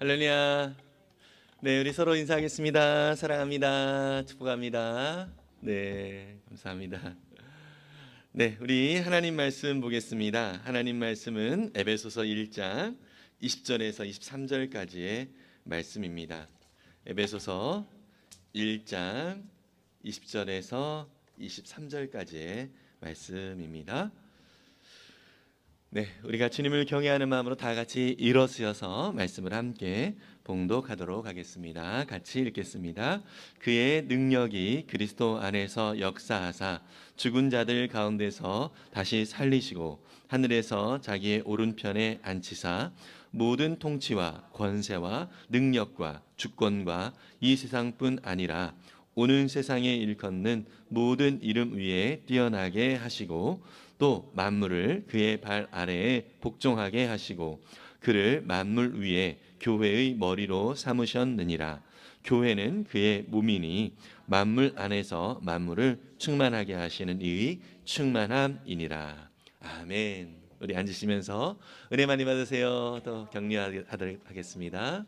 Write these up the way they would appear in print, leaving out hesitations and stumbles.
할렐루야. 네, 우리 서로 인사하겠습니다. 사랑합니다. 축복합니다. 네, 감사합니다. 네, 우리 하나님 말씀 보겠습니다. 하나님 말씀은 에베소서 1장 20절에서 23절까지의 말씀입니다. 에베소서 1장 20절에서 23절까지의 말씀입니다. 네, 우리가 주님을 경외하는 마음으로 다 같이 일어서서 말씀을 함께 봉독하도록 하겠습니다. 같이 읽겠습니다. 그의 능력이 그리스도 안에서 역사하사 죽은 자들 가운데서 다시 살리시고 하늘에서 자기의 오른편에 앉히사 모든 통치와 권세와 능력과 주권과 이 세상뿐 아니라 오는 세상에 일컫는 모든 이름 위에 뛰어나게 하시고 또 만물을 그의 발 아래에 복종하게 하시고 그를 만물 위에 교회의 머리로 삼으셨느니라. 교회는 그의 몸이니 만물 안에서 만물을 충만하게 하시는 이의 충만함이니라. 아멘. 우리 앉으시면서 은혜 많이 받으세요. 또 격려하도록 하겠습니다.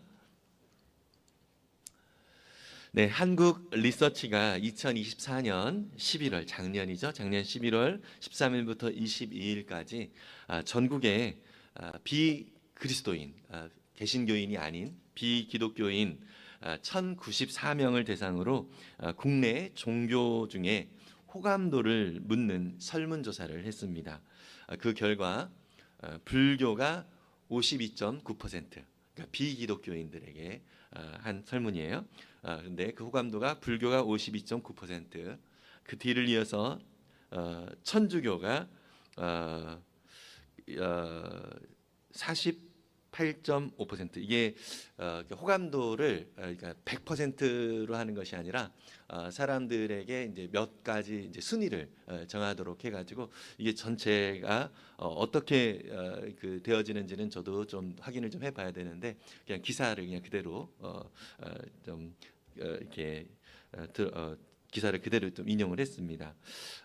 네, 한국 리서치가 2024년 11월 작년이죠. 작년 11월 13일부터 22일까지 전국에 비그리스도인, 개신교인이 아닌 비기독교인 1094명을 대상으로 국내 종교 중에 호감도를 묻는 설문조사를 했습니다. 그 결과 불교가 52.9%, 그러니까 비기독교인들에게 한 설문이에요. 근데 그 호감도가 불교가 52.9%, 그 뒤를 이어서 천주교가 48.5%. 이게 호감도를 그러니까 100%로 하는 것이 아니라 사람들에게 이제 몇 가지 이제 순위를 정하도록 해가지고 이게 전체가 어떻게 그 되어지는지는 저도 좀 확인을 좀 해봐야 되는데 그냥 기사를 그냥 그대로 좀 이렇게 기사를 그대로 좀 인용을 했습니다.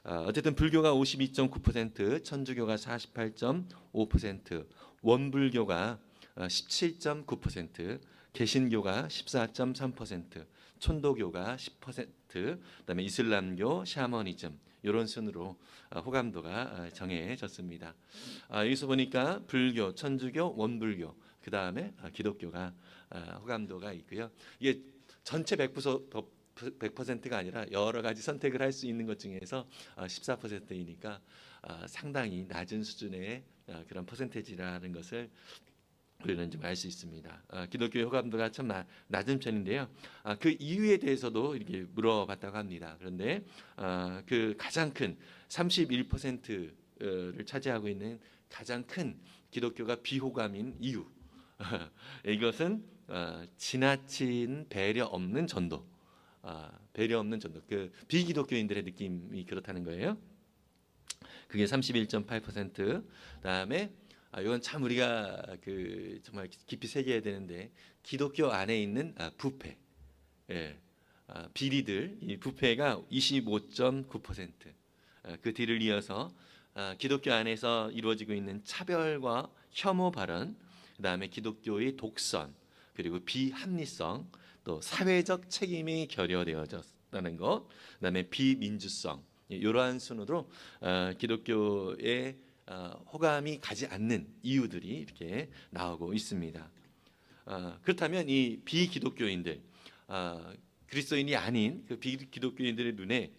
어쨌든 불교가 52.9%, 천주교가 48.5%, 원불교가 17.9%, 개신교가 14.3%, 천도교가 10%, 그다음에 이슬람교, 샤머니즘 이런 순으로 호감도가 정해졌습니다. 여기서 보니까 불교, 천주교, 원불교, 그 다음에 기독교가 호감도가 있고요. 이게 전체 100%가 아니라 여러 가지 선택을 할 수 있는 것 중에서 14%이니까 상당히 낮은 수준의 그런 퍼센테이지라는 것을 우리는 좀 알 수 있습니다. 기독교의 호감도가 참 낮은 편인데요. 그 이유에 대해서도 이렇게 물어봤다고 합니다. 그런데 그 가장 큰 31%를 차지하고 있는 가장 큰 기독교가 비호감인 이유, 이것은 지나친 배려 없는 전도, 배려 없는 전도, 그 비기독교인들의 느낌이 그렇다는 거예요. 그게 31.8%. 다음에 이건 참 우리가 그 정말 깊이 새겨야 되는데 기독교 안에 있는 부패, 예, 비리들, 이 부패가 25.9%. 그 뒤를 이어서 기독교 안에서 이루어지고 있는 차별과 혐오 발언, 그다음에 기독교의 독선, 그리고 비합리성, 또 사회적 책임이 결여되어졌다는 것, 그다음에 비민주성, 이러한 순으로 기독교의 호감이 가지 않는 이유들이 이렇게 나오고 있습니다. 그렇다면 이 비기독교인들, 그리스도인이 아닌 그 비기독교인들의 눈에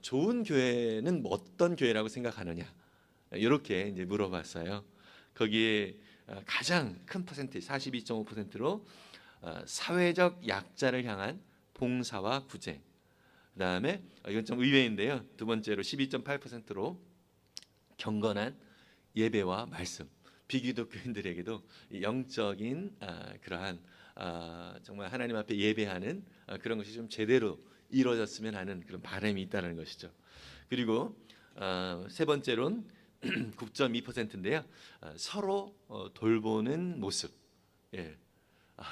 좋은 교회는 어떤 교회라고 생각하느냐, 이렇게 이제 물어봤어요. 거기에 가장 큰 퍼센트 42.5%로 사회적 약자를 향한 봉사와 구제, 그다음에 이건 좀 의외인데요. 두 번째로 12.8%로 경건한 예배와 말씀, 비기독교인들에게도 영적인 그러한 정말 하나님 앞에 예배하는 그런 것이 좀 제대로 이루어졌으면 하는 그런 바람이 있다는 것이죠. 그리고 세 번째로는 9.2%인데요. 서로 돌보는 모습. 예.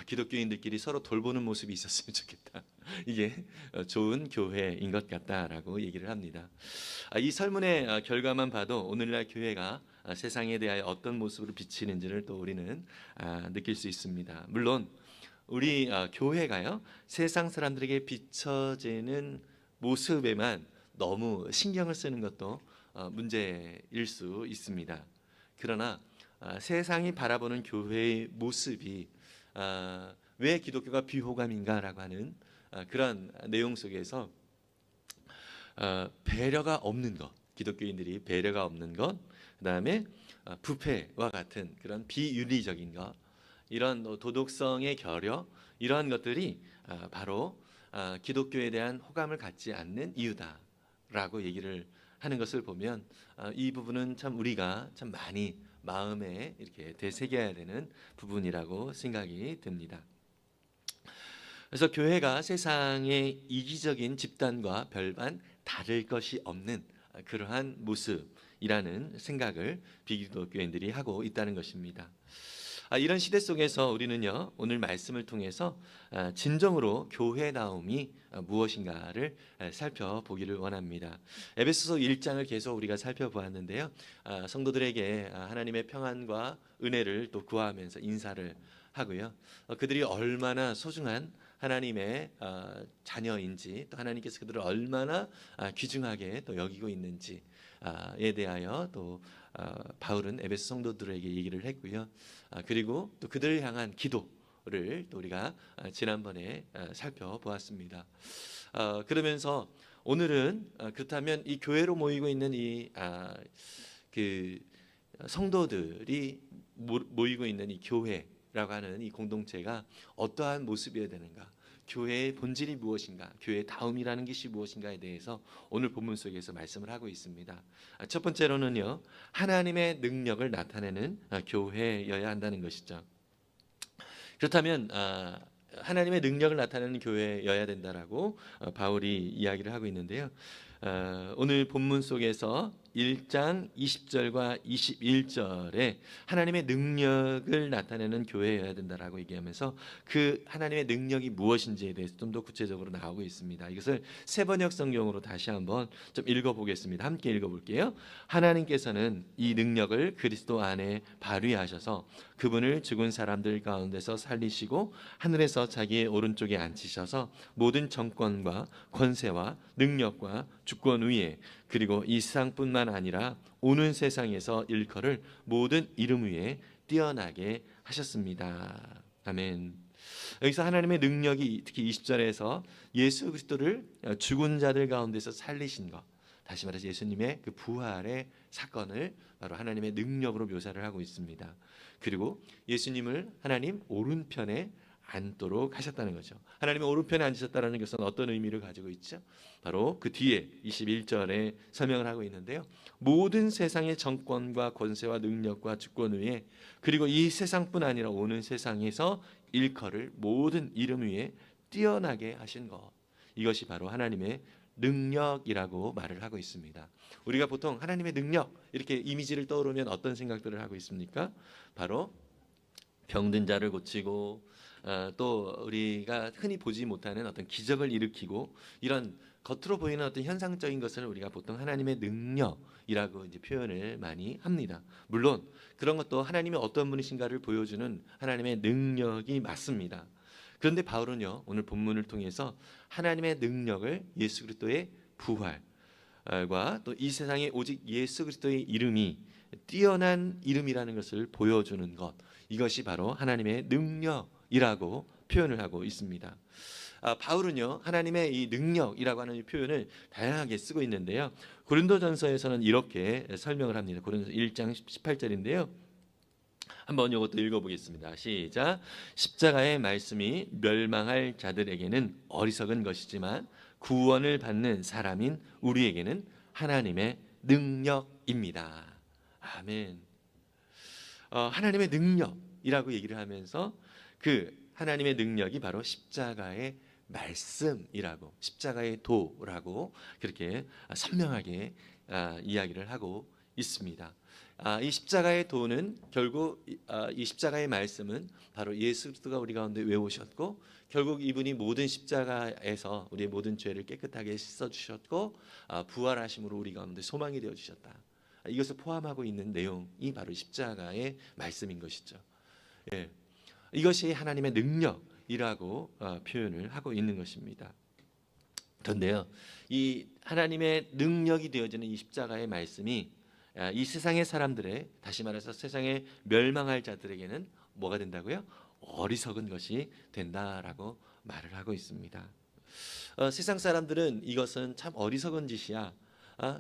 기독교인들끼리 서로 돌보는 모습이 있었으면 좋겠다. 이게 좋은 교회인 것 같다라고 얘기를 합니다. 이 설문의 결과만 봐도 오늘날 교회가 세상에 대하여 어떤 모습으로 비치는지를 또 우리는 느낄 수 있습니다. 물론 우리 교회가요, 세상 사람들에게 비춰지는 모습에만 너무 신경을 쓰는 것도 문제일 수 있습니다. 그러나 세상이 바라보는 교회의 모습이 왜 기독교가 비호감인가라고 하는 그런 내용 속에서 배려가 없는 것, 기독교인들이 배려가 없는 것, 그다음에 부패와 같은 그런 비윤리적인 것, 이런 도덕성의 결여, 이러한 것들이 바로 기독교에 대한 호감을 갖지 않는 이유다라고 얘기를 하는 것을 보면 이 부분은 참 우리가 참 많이 마음에 이렇게 되새겨야 되는 부분이라고 생각이 듭니다. 그래서 교회가 세상의 이기적인 집단과 별반 다를 것이 없는 그러한 모습이라는 생각을 비기독교인들이 하고 있다는 것입니다. 이런 시대 속에서 우리는요, 오늘 말씀을 통해서 진정으로 교회다움이 무엇인가를 살펴보기를 원합니다. 에베소서 1장을 계속 우리가 살펴보았는데요, 성도들에게 하나님의 평안과 은혜를 또 구하면서 인사를 하고요, 그들이 얼마나 소중한 하나님의 자녀인지, 또 하나님께서 그들을 얼마나 귀중하게 또 여기고 있는지에 대하여 또 바울은 에베소 성도들에게 얘기를 했고요. 그리고 또 그들을 향한 기도를 또 우리가 지난번에 살펴보았습니다. 그러면서 오늘은 그렇다면 이 교회로 모이고 있는 그 성도들이 모이고 있는 이 교회라고 하는 이 공동체가 어떠한 모습이어야 되는가, 교회의 본질이 무엇인가, 교회의 다움이라는 것이 무엇인가에 대해서 오늘 본문 속에서 말씀을 하고 있습니다. 첫 번째로는요, 하나님의 능력을 나타내는 교회여야 한다는 것이죠. 그렇다면 하나님의 능력을 나타내는 교회여야 된다라고 바울이 이야기를 하고 있는데요, 오늘 본문 속에서 1장 20절과 21절에 하나님의 능력을 나타내는 교회여야 된다라고 얘기하면서 그 하나님의 능력이 무엇인지에 대해서 좀 더 구체적으로 나오고 있습니다. 이것을 세번역 성경으로 다시 한번 좀 읽어보겠습니다. 함께 읽어볼게요. 하나님께서는 이 능력을 그리스도 안에 발휘하셔서 그분을 죽은 사람들 가운데서 살리시고 하늘에서 자기의 오른쪽에 앉히셔서 모든 정권과 권세와 능력과 주권 위에, 그리고 이 세상뿐만 아니라 오는 세상에서 일컬을 모든 이름 위에 뛰어나게 하셨습니다. 아멘. 여기서 하나님의 능력이 특히 20절에서 예수 그리스도를 죽은 자들 가운데서 살리신 것, 다시 말해서 예수님의 그 부활의 사건을 바로 하나님의 능력으로 묘사를 하고 있습니다. 그리고 예수님을 하나님 오른편에 앉도록 하셨다는 거죠. 하나님의 오른편에 앉으셨다는 것은 어떤 의미를 가지고 있죠? 바로 그 뒤에 21절에 설명을 하고 있는데요, 모든 세상의 정권과 권세와 능력과 주권 위에, 그리고 이 세상뿐 아니라 오는 세상에서 일컬을 모든 이름 위에 뛰어나게 하신 것, 이것이 바로 하나님의 능력이라고 말을 하고 있습니다. 우리가 보통 하나님의 능력 이렇게 이미지를 떠오르면 어떤 생각들을 하고 있습니까? 바로 병든 자를 고치고 또 우리가 흔히 보지 못하는 어떤 기적을 일으키고, 이런 겉으로 보이는 어떤 현상적인 것을 우리가 보통 하나님의 능력이라고 이제 표현을 많이 합니다. 물론 그런 것도 하나님이 어떤 분이신가를 보여주는 하나님의 능력이 맞습니다. 그런데 바울은요, 오늘 본문을 통해서 하나님의 능력을 예수 그리스도의 부활과 또 이 세상에 오직 예수 그리스도의 이름이 뛰어난 이름이라는 것을 보여주는 것, 이것이 바로 하나님의 능력이라고 표현을 하고 있습니다. 바울은요, 하나님의 이 능력이라고 하는 이 표현을 다양하게 쓰고 있는데요, 고린도전서에서는 이렇게 설명을 합니다. 고린도서 1장 18절인데요, 한번 이것도 읽어보겠습니다. 시작. 십자가의 말씀이 멸망할 자들에게는 어리석은 것이지만 구원을 받는 사람인 우리에게는 하나님의 능력입니다. 아멘. 하나님의 능력이라고 얘기를 하면서 그 하나님의 능력이 바로 십자가의 말씀이라고, 십자가의 도라고 그렇게 선명하게 이야기를 하고 있습니다. 이 십자가의 도는 결국 이 십자가의 말씀은 바로 예수 그리스도가 우리 가운데 왜 오셨고, 결국 이분이 모든 십자가에서 우리의 모든 죄를 깨끗하게 씻어 주셨고, 부활하심으로 우리 가운데 소망이 되어 주셨다. 이것을 포함하고 있는 내용이 바로 십자가의 말씀인 것이죠. 예. 이것이 하나님의 능력이라고 표현을 하고 있는 것입니다. 그런데요, 이 하나님의 능력이 되어지는 이 십자가의 말씀이 이 세상의 사람들의, 다시 말해서 세상에 멸망할 자들에게는 뭐가 된다고요? 어리석은 것이 된다라고 말을 하고 있습니다. 세상 사람들은 이것은 참 어리석은 짓이야.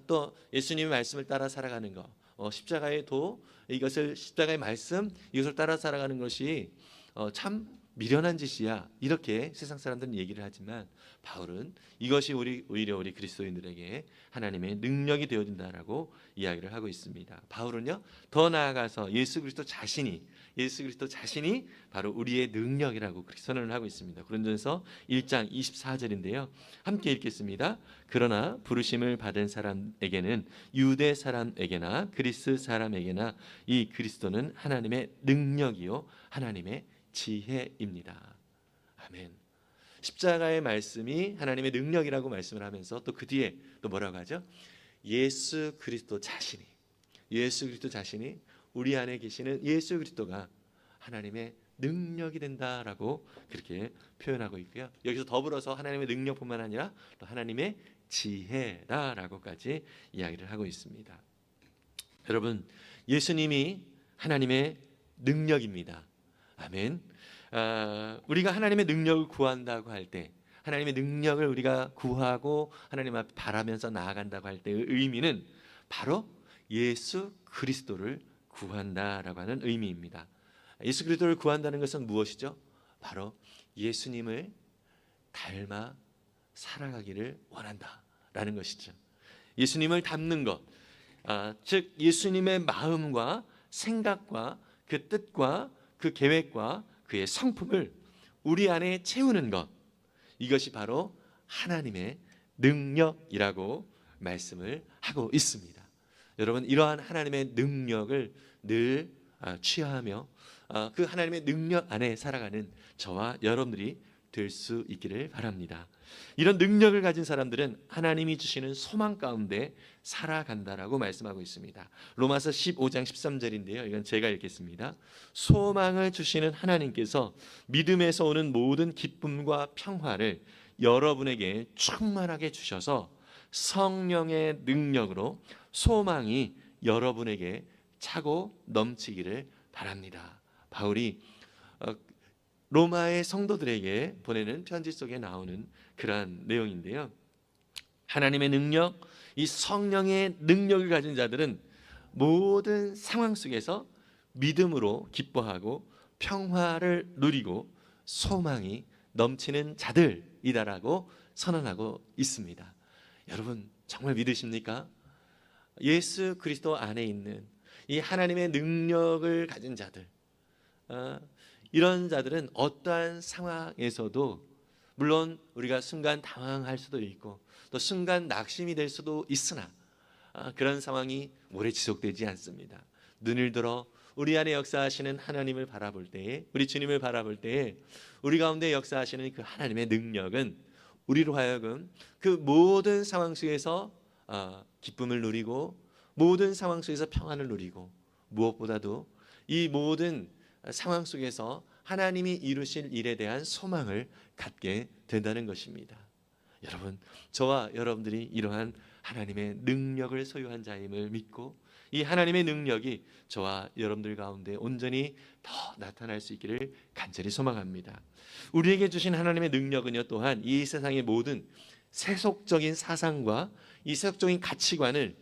또 예수님의 말씀을 따라 살아가는 것, 십자가의 도, 이것을 십자가의 말씀, 이것을 따라 살아가는 것이 참 미련한 짓이야, 이렇게 세상 사람들은 얘기를 하지만, 바울은 이것이 오히려 우리 그리스도인들에게 하나님의 능력이 되어진다라고 이야기를 하고 있습니다. 바울은요, 더 나아가서 예수 그리스도 자신이 바로 우리의 능력이라고 그렇게 선언을 하고 있습니다. 고린도전서 1장 24절인데요. 함께 읽겠습니다. 그러나 부르심을 받은 사람에게는, 유대 사람에게나 그리스 사람에게나 이 그리스도는 하나님의 능력이요 하나님의 지혜입니다. 아멘. 십자가의 말씀이 하나님의 능력이라고 말씀을 하면서 또 그 뒤에 또 뭐라고 하죠? 예수 그리스도 자신이 우리 안에 계시는 예수 그리스도가 하나님의 능력이 된다라고 그렇게 표현하고 있고요. 여기서 더불어서 하나님의 능력뿐만 아니라 또 하나님의 지혜라라고까지 이야기를 하고 있습니다. 여러분, 예수님이 하나님의 능력입니다. 아멘. 우리가 하나님의 능력을 구한다고 할 때, 하나님의 능력을 우리가 구하고 하나님 앞에 바라면서 나아간다고 할 때의 의미는 바로 예수 그리스도를 구한다라고 하는 의미입니다. 예수 그리스도를 구한다는 것은 무엇이죠? 바로 예수님을 닮아 살아가기를 원한다라는 것이죠. 예수님을 닮는 것, 즉 예수님의 마음과 생각과 그 뜻과 그 계획과 그의 성품을 우리 안에 채우는 것, 이것이 바로 하나님의 능력이라고 말씀을 하고 있습니다. 여러분, 이러한 하나님의 능력을 늘 취하며 그 하나님의 능력 안에 살아가는 저와 여러분들이 될 수 있기를 바랍니다. 이런 능력을 가진 사람들은 하나님이 주시는 소망 가운데 살아간다라고 말씀하고 있습니다. 로마서 15장 13절인데요. 이건 제가 읽겠습니다. 소망을 주시는 하나님께서 믿음에서 오는 모든 기쁨과 평화를 여러분에게 충만하게 주셔서 성령의 능력으로 소망이 여러분에게 차고 넘치기를 바랍니다. 바울이 로마의 성도들에게 보내는 편지 속에 나오는 그러한 내용인데요. 하나님의 능력, 이 성령의 능력을 가진 자들은 모든 상황 속에서 믿음으로 기뻐하고 평화를 누리고 소망이 넘치는 자들이다라고 선언하고 있습니다. 여러분, 정말 믿으십니까? 예수 그리스도 안에 있는 이 하나님의 능력을 가진 자들, 이런 자들은 어떠한 상황에서도, 물론 우리가 순간 당황할 수도 있고 또 순간 낙심이 될 수도 있으나 그런 상황이 오래 지속되지 않습니다. 눈을 들어 우리 안에 역사하시는 하나님을 바라볼 때에, 우리 주님을 바라볼 때에 우리 가운데 역사하시는 그 하나님의 능력은 우리로 하여금 그 모든 상황 속에서 기쁨을 누리고, 모든 상황 속에서 평안을 누리고, 무엇보다도 이 모든 상황 속에서 하나님이 이루실 일에 대한 소망을 갖게 된다는 것입니다. 여러분, 저와 여러분들이 이러한 하나님의 능력을 소유한 자임을 믿고, 이 하나님의 능력이 저와 여러분들 가운데 온전히 더 나타날 수 있기를 간절히 소망합니다. 우리에게 주신 하나님의 능력은요, 또한 이 세상의 모든 세속적인 사상과 이 세속적인 가치관을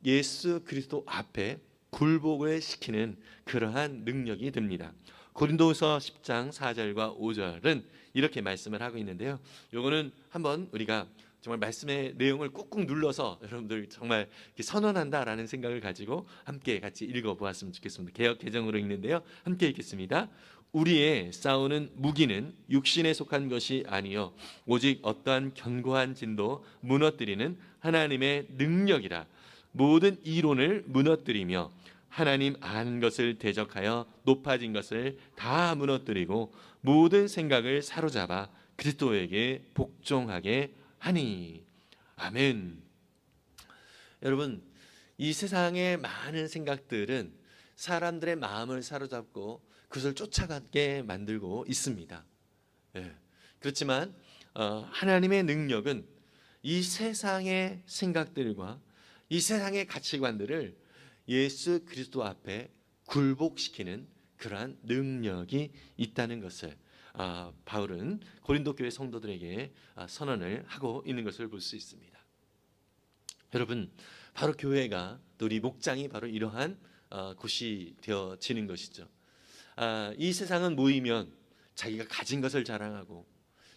예수 그리스도 앞에 굴복을 시키는 그러한 능력이 됩니다. 고린도후서 10장 4절과 5절은 이렇게 말씀을 하고 있는데요. 요거는 한번 우리가 정말 말씀의 내용을 꾹꾹 눌러서 여러분들 정말 선언한다라는 생각을 가지고 함께 같이 읽어보았으면 좋겠습니다. 개역 개정으로 읽는데요. 함께 읽겠습니다. 우리의 싸우는 무기는 육신에 속한 것이 아니요 오직 어떠한 견고한 진도 무너뜨리는 하나님의 능력이라. 모든 이론을 무너뜨리며 하나님 아는 것을 대적하여 높아진 것을 다 무너뜨리고 모든 생각을 사로잡아 그리스도에게 복종하게 하니. 아멘. 여러분, 이 세상의 많은 생각들은 사람들의 마음을 사로잡고 그것을 쫓아가게 만들고 있습니다. 예. 그렇지만 하나님의 능력은 이 세상의 생각들과 이 세상의 가치관들을 예수 그리스도 앞에 굴복시키는 그러한 능력이 있다는 것을 바울은 고린도 교회 성도들에게 선언을 하고 있는 것을 볼 수 있습니다. 여러분, 바로 교회가 또 우리 목장이 바로 이러한 곳이 되어지는 것이죠. 이 세상은 모이면 자기가 가진 것을 자랑하고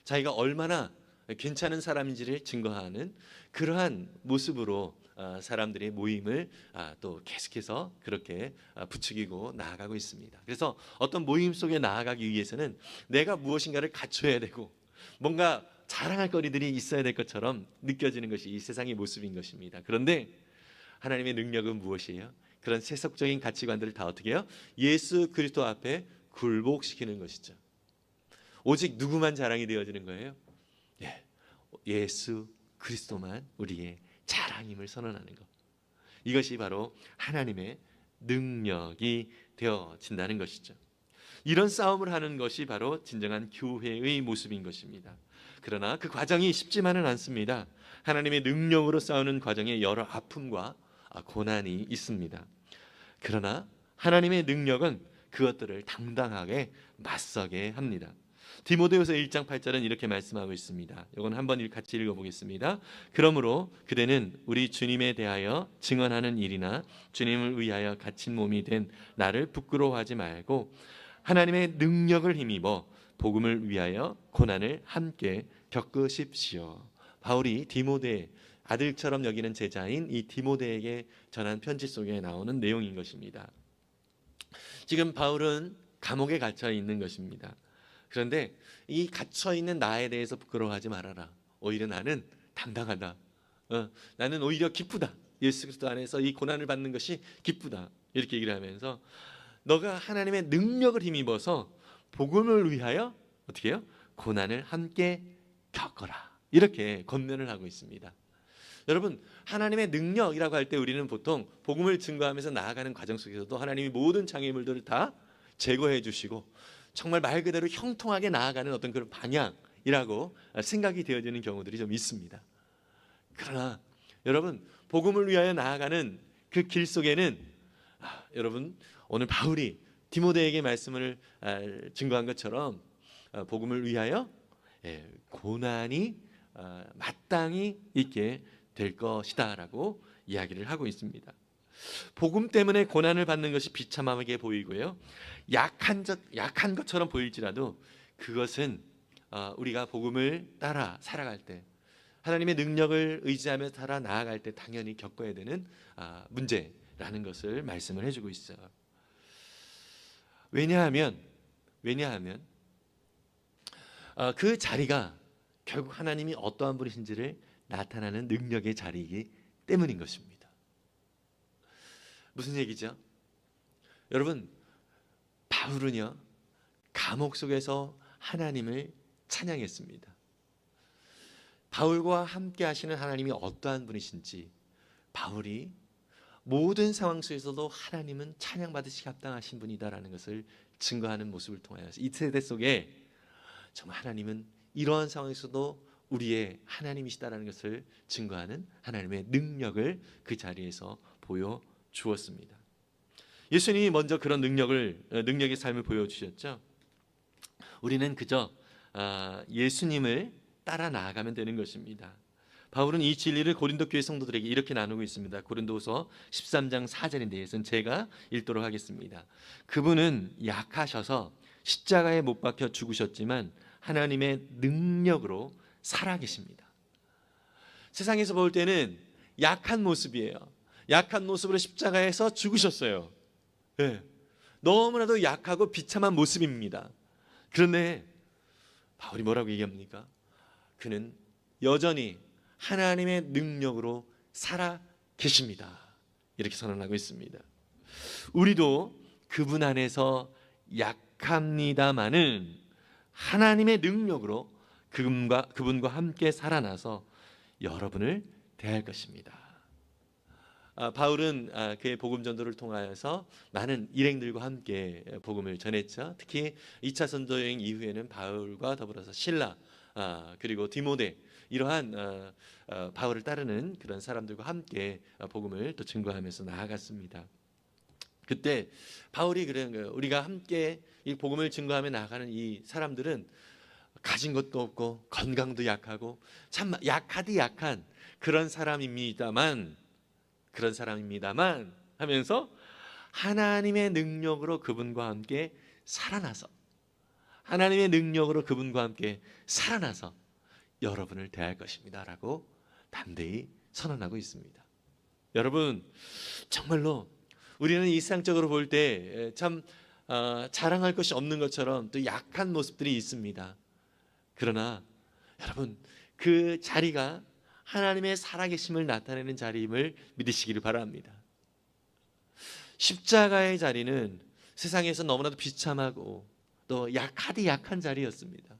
자기가 얼마나 괜찮은 사람인지를 증거하는 그러한 모습으로 사람들의 모임을 또 계속해서 그렇게 부추기고 나아가고 있습니다. 그래서 어떤 모임 속에 나아가기 위해서는 내가 무엇인가를 갖춰야 되고 뭔가 자랑할 거리들이 있어야 될 것처럼 느껴지는 것이 이 세상의 모습인 것입니다. 그런데 하나님의 능력은 무엇이에요? 그런 세속적인 가치관들을 다 어떻게 해요? 예수 그리스도 앞에 굴복시키는 것이죠. 오직 누구만 자랑이 되어지는 거예요? 예수 그리스도만 우리의 자랑임을 선언하는 것. 이것이 바로 하나님의 능력이 되어진다는 것이죠. 이런 싸움을 하는 것이 바로 진정한 교회의 모습인 것입니다. 그러나 그 과정이 쉽지만은 않습니다. 하나님의 능력으로 싸우는 과정에 여러 아픔과 고난이 있습니다. 그러나 하나님의 능력은 그것들을 당당하게 맞서게 합니다. 디모데후서 1장 8절은 이렇게 말씀하고 있습니다. 이건 한번 같이 읽어보겠습니다. 그러므로 그대는 우리 주님에 대하여 증언하는 일이나 주님을 위하여 갇힌 몸이 된 나를 부끄러워하지 말고 하나님의 능력을 힘입어 복음을 위하여 고난을 함께 겪으십시오. 바울이 디모데 아들처럼 여기는 제자인 이 디모데에게 전한 편지 속에 나오는 내용인 것입니다. 지금 바울은 감옥에 갇혀 있는 것입니다. 그런데 이 갇혀 있는 나에 대해서 부끄러워하지 말아라. 오히려 나는 당당하다. 나는 오히려 기쁘다. 예수 그리스도 안에서 이 고난을 받는 것이 기쁘다. 이렇게 얘기를 하면서 너가 하나님의 능력을 힘입어서 복음을 위하여 어떻게 해요? 고난을 함께 겪어라. 이렇게 권면을 하고 있습니다. 여러분, 하나님의 능력이라고 할 때 우리는 보통 복음을 증거하면서 나아가는 과정 속에서도 하나님이 모든 장애물들을 다 제거해 주시고 정말 말 그대로 형통하게 나아가는 어떤 그런 방향이라고 생각이 되어지는 경우들이 좀 있습니다. 그러나 여러분, 복음을 위하여 나아가는 그 길 속에는 여러분, 오늘 바울이 디모데에게 말씀을 증거한 것처럼 복음을 위하여 고난이 마땅히 있게 될 것이다 라고 이야기를 하고 있습니다. 복음 때문에 고난을 받는 것이 비참하게 보이고요, 약한 것처럼 보일지라도 그것은 우리가 복음을 따라 살아갈 때, 하나님의 능력을 의지하며 살아 나아갈 때 당연히 겪어야 되는 문제라는 것을 말씀을 해주고 있어요. 왜냐하면 그 자리가 결국 하나님이 어떠한 분이신지를 나타나는 능력의 자리이기 때문인 것입니다. 무슨 얘기죠? 여러분, 바울은요 감옥 속에서 하나님을 찬양했습니다. 바울과 함께 하시는 하나님이 어떠한 분이신지, 바울이 모든 상황 속에서도 하나님은 찬양받으시기 합당하신 분이다라는 것을 증거하는 모습을 통하여서 이 세대 속에 정말 하나님은 이러한 상황에서도 우리의 하나님이시다라는 것을 증거하는 하나님의 능력을 그 자리에서 보여주었습니다. 예수님이 먼저 그런 능력의 삶을 보여주셨죠. 우리는 그저 예수님을 따라 나아가면 되는 것입니다. 바울은 이 진리를 고린도 교회 성도들에게 이렇게 나누고 있습니다. 고린도후서 13장 4절인데 제가 읽도록 하겠습니다. 그분은 약하셔서 십자가에 못 박혀 죽으셨지만 하나님의 능력으로 살아계십니다. 세상에서 볼 때는 약한 모습이에요. 약한 모습으로 십자가에서 죽으셨어요. 네. 너무나도 약하고 비참한 모습입니다. 그런데 바울이 뭐라고 얘기합니까? 그는 여전히 하나님의 능력으로 살아 계십니다. 이렇게 선언하고 있습니다. 우리도 그분 안에서 약합니다마는 하나님의 능력으로 그분과 함께 살아나서 여러분을 대할 것입니다. 바울은 그의 복음 전도를 통하여서 많은 일행들과 함께 복음을 전했죠. 특히 2차 선도 여행 이후에는 바울과 더불어서 실라 그리고 디모데 이러한 바울을 따르는 그런 사람들과 함께 복음을 또 증거하면서 나아갔습니다. 그때 바울이 그런 거예요. 우리가 함께 이 복음을 증거하며 나아가는 이 사람들은 가진 것도 없고 건강도 약하고 참 약하디 약한 그런 사람입니다만 하면서 하나님의 능력으로 그분과 함께 살아나서 여러분을 대할 것입니다 라고 담대히 선언하고 있습니다. 여러분, 정말로 우리는 일상적으로 볼 때 참 자랑할 것이 없는 것처럼 또 약한 모습들이 있습니다. 그러나 여러분, 그 자리가 하나님의 살아계심을 나타내는 자리임을 믿으시기를 바랍니다. 십자가의 자리는 세상에서 너무나도 비참하고 또 약하디 약한 자리였습니다.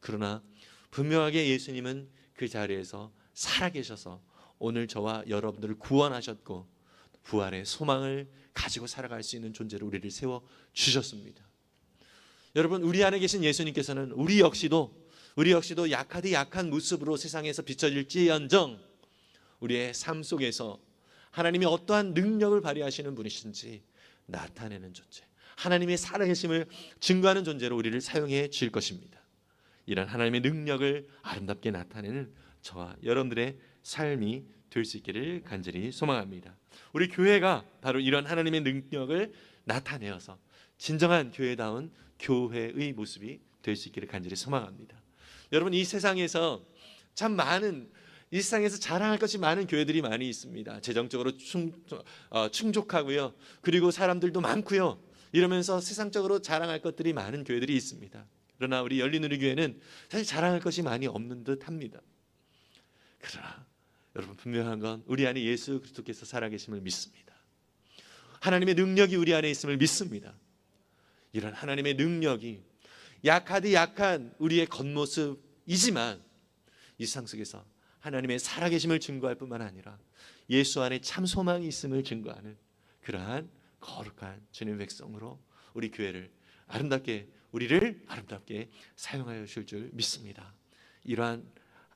그러나 분명하게 예수님은 그 자리에서 살아계셔서 오늘 저와 여러분들을 구원하셨고 부활의 소망을 가지고 살아갈 수 있는 존재로 우리를 세워주셨습니다. 여러분, 우리 안에 계신 예수님께서는 우리 역시도 약하디 약한 모습으로 세상에서 비춰질지언정 우리의 삶 속에서 하나님이 어떠한 능력을 발휘하시는 분이신지 나타내는 존재, 하나님의 살아계심을 증거하는 존재로 우리를 사용해 주실 것입니다. 이런 하나님의 능력을 아름답게 나타내는 저와 여러분들의 삶이 될 수 있기를 간절히 소망합니다. 우리 교회가 바로 이런 하나님의 능력을 나타내어서 진정한 교회다운 교회의 모습이 될 수 있기를 간절히 소망합니다. 여러분, 이 세상에서 참 많은 일상에서 자랑할 것이 많은 교회들이 많이 있습니다. 재정적으로 충족하고요. 그리고 사람들도 많고요. 이러면서 세상적으로 자랑할 것들이 많은 교회들이 있습니다. 그러나 우리 열린우리교회는 사실 자랑할 것이 많이 없는 듯 합니다. 그러나 여러분, 분명한 건 우리 안에 예수 그리스도께서 살아계심을 믿습니다. 하나님의 능력이 우리 안에 있음을 믿습니다. 이런 하나님의 능력이 약하디 약한 우리의 겉모습이지만 이 세상 속에서 하나님의 살아계심을 증거할 뿐만 아니라 예수 안에 참 소망이 있음을 증거하는 그러한 거룩한 주님의 백성으로 우리 교회를 우리를 아름답게 사용하여 주실 줄 믿습니다. 이러한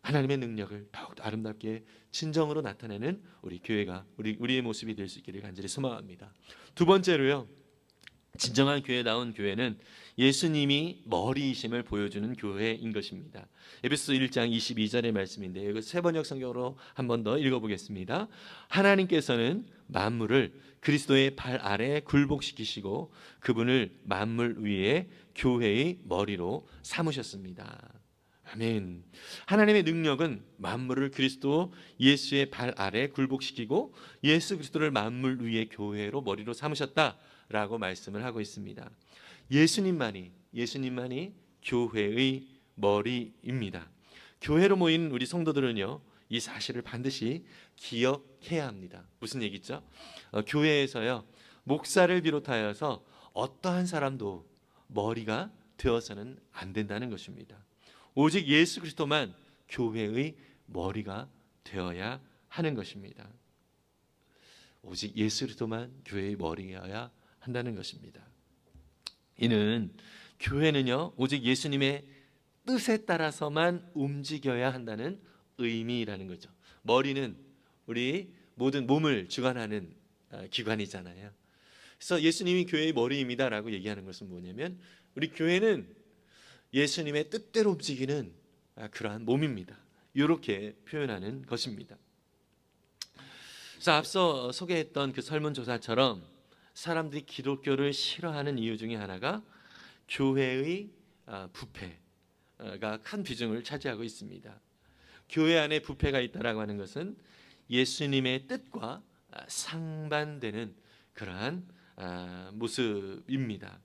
하나님의 능력을 더욱더 아름답게 진정으로 나타내는 우리 교회가 우리의 모습이 될 수 있기를 간절히 소망합니다. 두 번째로요, 진정한 교회다운 교회는 예수님이 머리이심을 보여주는 교회인 것입니다. 에베소서 1장 22절의 말씀인데요. 이거 세번역 성경으로 한 번 더 읽어보겠습니다. 하나님께서는 만물을 그리스도의 발 아래 굴복시키시고 그분을 만물 위에 교회의 머리로 삼으셨습니다. 아멘. 하나님의 능력은 만물을 그리스도 예수의 발 아래 굴복시키고 예수 그리스도를 만물 위에 교회로 머리로 삼으셨다라고 말씀을 하고 있습니다. 예수님만이 교회의 머리입니다. 교회로 모인 우리 성도들은요, 이 사실을 반드시 기억해야 합니다. 무슨 얘기죠? 교회에서요, 목사를 비롯하여서 어떠한 사람도 머리가 되어서는 안 된다는 것입니다. 오직 예수 그리스도만 교회의 머리가 되어야 하는 것입니다. 오직 예수 그리스도만 교회의 머리여야 한다는 것입니다. 이는 교회는요, 오직 예수님의 뜻에 따라서만 움직여야 한다는 의미라는 거죠. 머리는 우리 모든 몸을 주관하는 기관이잖아요. 그래서 예수님이 교회의 머리입니다라고 얘기하는 것은 뭐냐면 우리 교회는 예수님의 뜻대로 움직이는 그러한 몸입니다. 이렇게 표현하는 것입니다. 그래서 앞서 소개했던 그 설문조사처럼 사람들이 기독교를 싫어하는 이유 중에 하나가 교회의 부패가 큰 비중을 차지하고 있습니다. 교회 안에 부패가 있다라고 하는 것은 예수님의 뜻과 상반되는 그러한 모습입니다.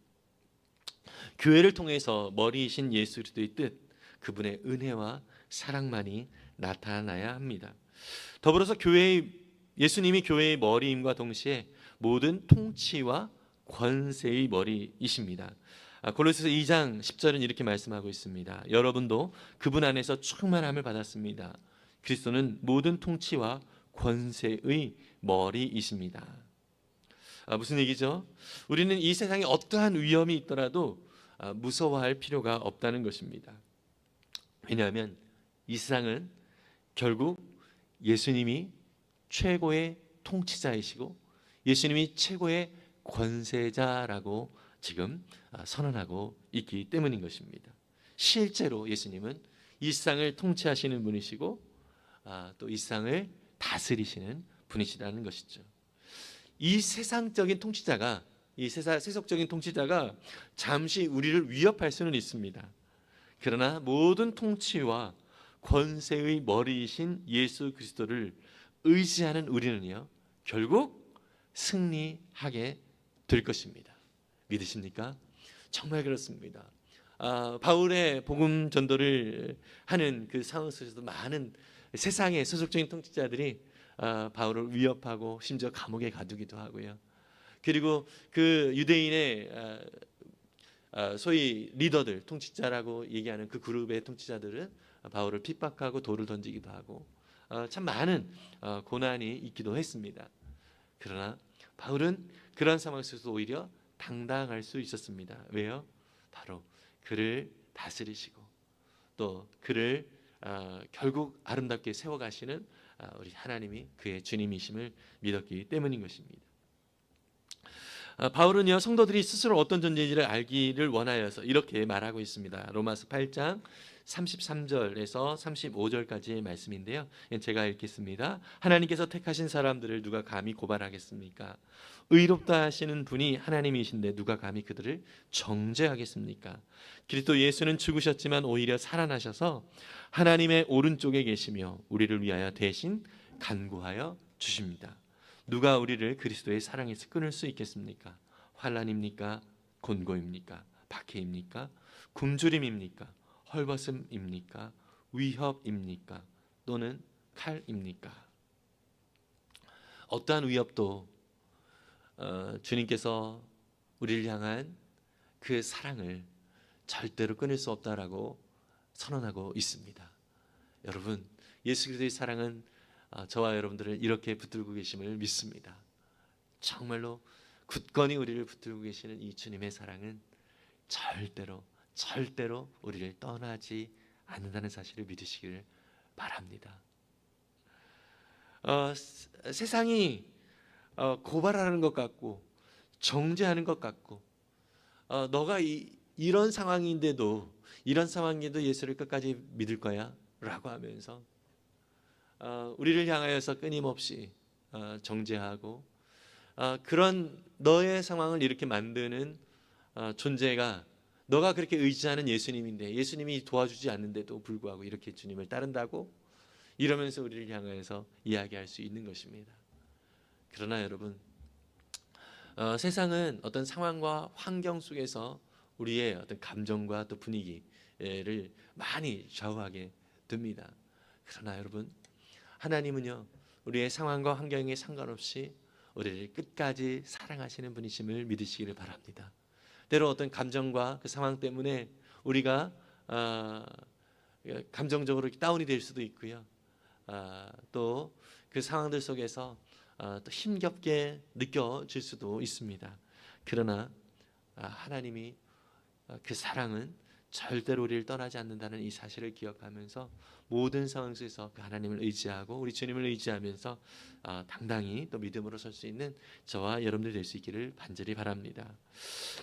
교회를 통해서 머리이신 예수 그리스도의 뜻, 그분의 은혜와 사랑만이 나타나야 합니다. 더불어서 예수님이 교회의 머리임과 동시에 모든 통치와 권세의 머리이십니다. 골로새서 2장 10절은 이렇게 말씀하고 있습니다. 여러분도 그분 안에서 충만함을 받았습니다. 그리스도는 모든 통치와 권세의 머리이십니다. 무슨 얘기죠? 우리는 이 세상에 어떠한 위험이 있더라도 무서워할 필요가 없다는 것입니다. 왜냐하면 이 세상은 결국 예수님이 최고의 통치자이시고 예수님이 최고의 권세자라고 지금 선언하고 있기 때문인 것입니다. 실제로 예수님은 이 세상을 통치하시는 분이시고 또 이 세상을 다스리시는 분이시라는 것이죠. 이 세상적인 통치자가 이 세속적인 통치자가 잠시 우리를 위협할 수는 있습니다. 그러나 모든 통치와 권세의 머리이신 예수 그리스도를 의지하는 우리는요 결국 승리하게 될 것입니다. 믿으십니까? 정말 그렇습니다. 바울의 복음 전도를 하는 그 상황 속에서도 많은 세상의 세속적인 통치자들이 바울을 위협하고 심지어 감옥에 가두기도 하고요. 그리고 그 유대인의 소위 리더들, 통치자라고 얘기하는 그 그룹의 통치자들은 바울을 핍박하고 돌을 던지기도 하고 참 많은 고난이 있기도 했습니다. 그러나 바울은 그런 상황 속에서 오히려 당당할 수 있었습니다. 왜요? 바로 그를 다스리시고 또 그를 결국 아름답게 세워가시는 우리 하나님이 그의 주님이심을 믿었기 때문인 것입니다. 바울은요 성도들이 스스로 어떤 존재인지를 알기를 원하여서 이렇게 말하고 있습니다. 로마서 8장 33절에서 35절까지의 말씀인데요. 제가 읽겠습니다. 하나님께서 택하신 사람들을 누가 감히 고발하겠습니까? 의롭다 하시는 분이 하나님이신데 누가 감히 그들을 정죄하겠습니까? 그리스도 예수는 죽으셨지만 오히려 살아나셔서 하나님의 오른쪽에 계시며 우리를 위하여 대신 간구하여 주십니다. 누가 우리를 그리스도의 사랑에서 끊을 수 있겠습니까? 환난입니까? 곤고입니까? 박해입니까? 굶주림입니까? 헐벗음입니까? 위협입니까? 또는 칼입니까? 어떠한 위협도 주님께서 우리를 향한 그 사랑을 절대로 끊을 수 없다라고 선언하고 있습니다. 여러분, 예수 그리스도의 사랑은 저와 여러분들을 이렇게 붙들고 계심을 믿습니다. 정말로 굳건히 우리를 붙들고 계시는 이 주님의 사랑은 절대로 우리를 떠나지 않는다는 사실을 믿으시기를 바랍니다. 세상이 고발하는 것 같고 정죄하는 것 같고 너가 이런 상황인데도 예수를 끝까지 믿을 거야? 라고 하면서 우리를 향하여서 끊임없이 정죄하고 그런 너의 상황을 이렇게 만드는 존재가 너가 그렇게 의지하는 예수님인데 예수님이 도와주지 않는데도 불구하고 이렇게 주님을 따른다고 이러면서 우리를 향하여서 이야기할 수 있는 것입니다. 그러나 여러분 세상은 어떤 상황과 환경 속에서 우리의 어떤 감정과 또 분위기를 많이 좌우하게 됩니다. 그러나 여러분 하나님은요 우리의 상황과 환경에 상관없이 우리를 끝까지 사랑하시는 분이심을 믿으시기를 바랍니다. 때로 어떤 감정과 그 상황 때문에 우리가 감정적으로 다운이 될 수도 있고요. 또 그 상황들 속에서 또 힘겹게 느껴질 수도 있습니다. 그러나 하나님이 그 사랑은 절대로 우리를 떠나지 않는다는 이 사실을 기억하면서 모든 상황 속에서 그 하나님을 의지하고 우리 주님을 의지하면서 당당히 또 믿음으로 설 수 있는 저와 여러분들 될 수 있기를 간절히 바랍니다.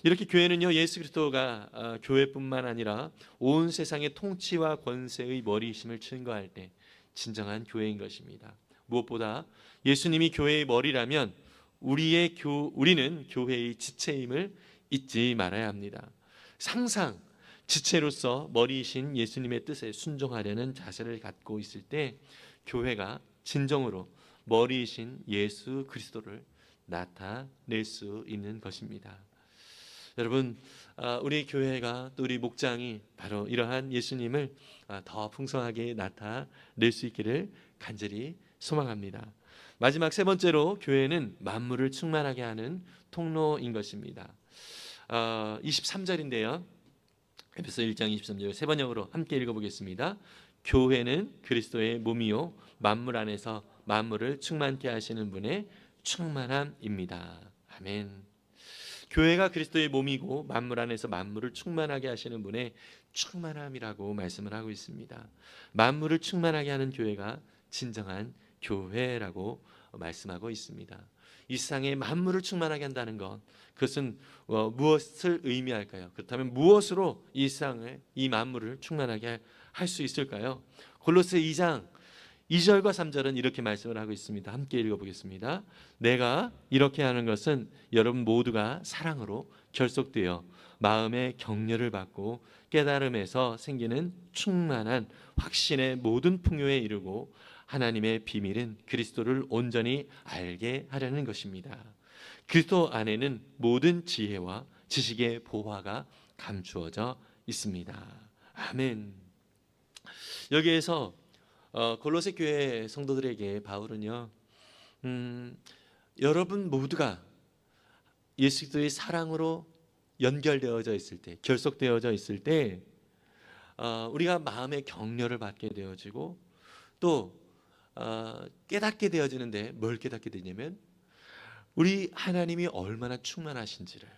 이렇게 교회는요 예수 그리스도가 교회뿐만 아니라 온 세상의 통치와 권세의 머리이심을 증거할 때 진정한 교회인 것입니다. 무엇보다 예수님이 교회의 머리라면 우리는 교회의 지체임을 잊지 말아야 합니다. 항상 지체로서 머리이신 예수님의 뜻에 순종하려는 자세를 갖고 있을 때 교회가 진정으로 머리이신 예수 그리스도를 나타낼 수 있는 것입니다. 여러분 우리 교회가 또 우리 목장이 바로 이러한 예수님을 더 풍성하게 나타낼 수 있기를 간절히 소망합니다. 마지막 세 번째로 교회는 만물을 충만하게 하는 통로인 것입니다. 23절인데요. 에베소 1장 23절 세 번역으로 함께 읽어보겠습니다. 교회는 그리스도의 몸이요 만물 안에서 만물을 충만케 하시는 분의 충만함입니다. 아멘. 교회가 그리스도의 몸이고 만물 안에서 만물을 충만하게 하시는 분의 충만함이라고 말씀을 하고 있습니다. 만물을 충만하게 하는 교회가 진정한 교회라고 말씀하고 있습니다. 이 세상에 만물을 충만하게 한다는 것, 그것은 무엇을 의미할까요? 그렇다면 무엇으로 이 세상을, 이 만물을 충만하게 할 수 있을까요? 골로새 2장 2절과 3절은 이렇게 말씀을 하고 있습니다. 함께 읽어보겠습니다. 내가 이렇게 하는 것은 여러분 모두가 사랑으로 결속되어 마음의 격려를 받고 깨달음에서 생기는 충만한 확신의 모든 풍요에 이르고 하나님의 비밀은 그리스도를 온전히 알게 하려는 것입니다. 그리스도 안에는 모든 지혜와 지식의 보화가 감추어져 있습니다. 아멘. 여기에서 골로새 교회 성도들에게 바울은요, 여러분 모두가 예수 그리스도의 사랑으로 연결되어져 있을 때, 결속되어져 있을 때, 우리가 마음의 격려를 받게 되어지고 또 깨닫게 되어지는데, 뭘 깨닫게 되냐면 우리 하나님이 얼마나 충만하신지를,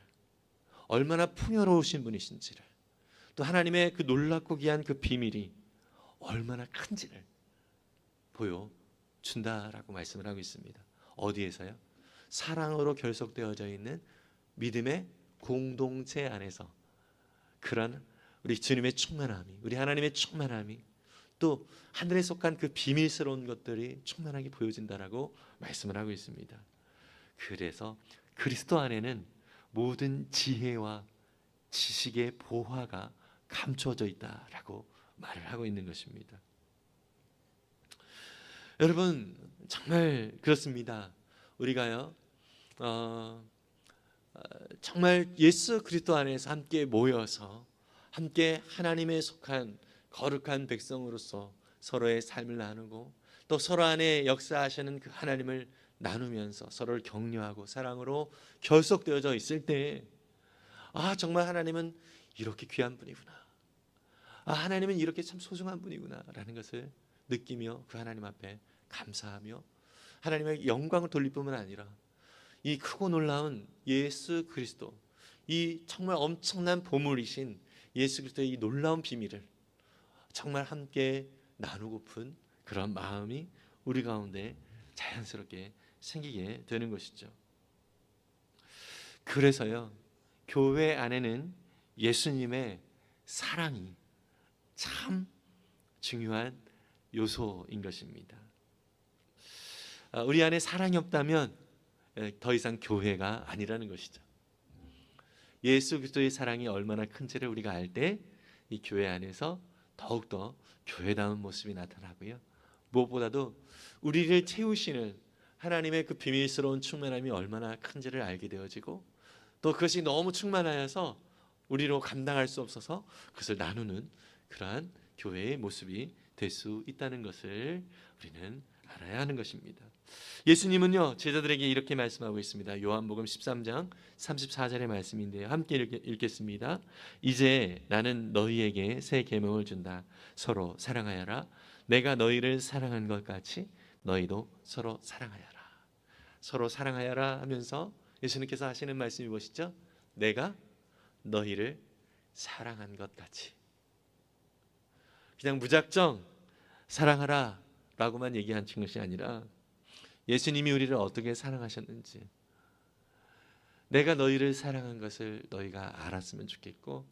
얼마나 풍요로우신 분이신지를, 또 하나님의 그 놀랍고 귀한 그 비밀이 얼마나 큰지를 보여준다라고 말씀을 하고 있습니다. 어디에서요? 사랑으로 결속되어져 있는 믿음의 공동체 안에서 그런 우리 주님의 충만함이, 우리 하나님의 충만함이, 또 하늘에 속한 그 비밀스러운 것들이 충만하게 보여진다라고 말씀을 하고 있습니다. 그래서 그리스도 안에는 모든 지혜와 지식의 보화가 감춰져 있다라고 말을 하고 있는 것입니다. 여러분 정말 그렇습니다. 우리가요 정말 예수 그리스도 안에서 함께 모여서 함께 하나님에 속한 거룩한 백성으로서 서로의 삶을 나누고 또 서로 안에 역사하시는 그 하나님을 나누면서 서로를 격려하고 사랑으로 결속되어져 있을 때, 정말 하나님은 이렇게 귀한 분이구나, 하나님은 이렇게 참 소중한 분이구나 라는 것을 느끼며 그 하나님 앞에 감사하며 하나님의 영광을 돌릴 뿐만 아니라 이 크고 놀라운 예수 그리스도, 이 정말 엄청난 보물이신 예수 그리스도의 이 놀라운 비밀을 정말 함께 나누고픈 그런 마음이 우리 가운데 자연스럽게 생기게 되는 것이죠. 그래서요, 교회 안에는 예수님의 사랑이 참 중요한 요소인 것입니다. 우리 안에 사랑이 없다면 더 이상 교회가 아니라는 것이죠. 예수 그리스도의 사랑이 얼마나 큰지를 우리가 알 때 이 교회 안에서 더욱더 교회다운 모습이 나타나고요, 무엇보다도 우리를 채우시는 하나님의 그 비밀스러운 충만함이 얼마나 큰지를 알게 되어지고, 또 그것이 너무 충만하여서 우리로 감당할 수 없어서 그것을 나누는 그러한 교회의 모습이 될 수 있다는 것을 우리는 알아야 하는 것입니다. 예수님은요 제자들에게 이렇게 말씀하고 있습니다. 요한복음 13장 34절의 말씀인데요, 함께 읽겠습니다. 이제 나는 너희에게 새 계명을 준다. 서로 사랑하여라. 내가 너희를 사랑한 것 같이 너희도 서로 사랑하여라. 서로 사랑하여라 하면서 예수님께서 하시는 말씀이 무엇이죠? 내가 너희를 사랑한 것 같이. 그냥 무작정 사랑하라 라고만 얘기한 것이 아니라 예수님이 우리를 어떻게 사랑하셨는지, 내가 너희를 사랑한 것을 너희가 알았으면 좋겠고,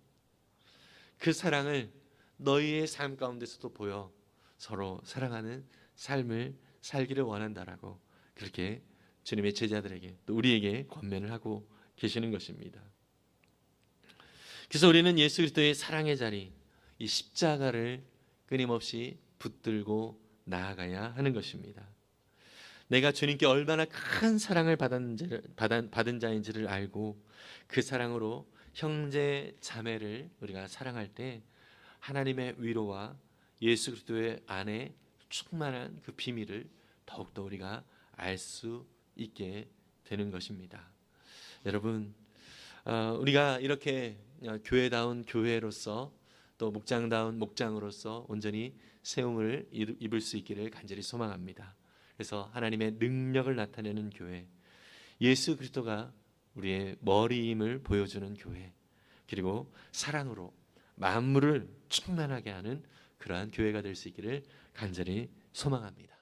그 사랑을 너희의 삶 가운데서도 보여 서로 사랑하는 삶을 살기를 원한다라고 그렇게 주님의 제자들에게 또 우리에게 권면을 하고 계시는 것입니다. 그래서 우리는 예수 그리스도의 사랑의 자리, 이 십자가를 끊임없이 붙들고 나아가야 하는 것입니다. 내가 주님께 얼마나 큰 사랑을 받은 자인지를 알고 그 사랑으로 형제 자매를 우리가 사랑할 때 하나님의 위로와 예수 그리스도의 안에 충만한 그 비밀을 더욱더 우리가 알 수 있게 되는 것입니다. 여러분, 우리가 이렇게 교회다운 교회로서 또 목장다운 목장으로서 온전히 세움을 입을 수 있기를 간절히 소망합니다. 그래서 하나님의 능력을 나타내는 교회, 예수 그리스도가 우리의 머리임을 보여주는 교회, 그리고 사랑으로 만물을 충만하게 하는 그러한 교회가 될 수 있기를 간절히 소망합니다.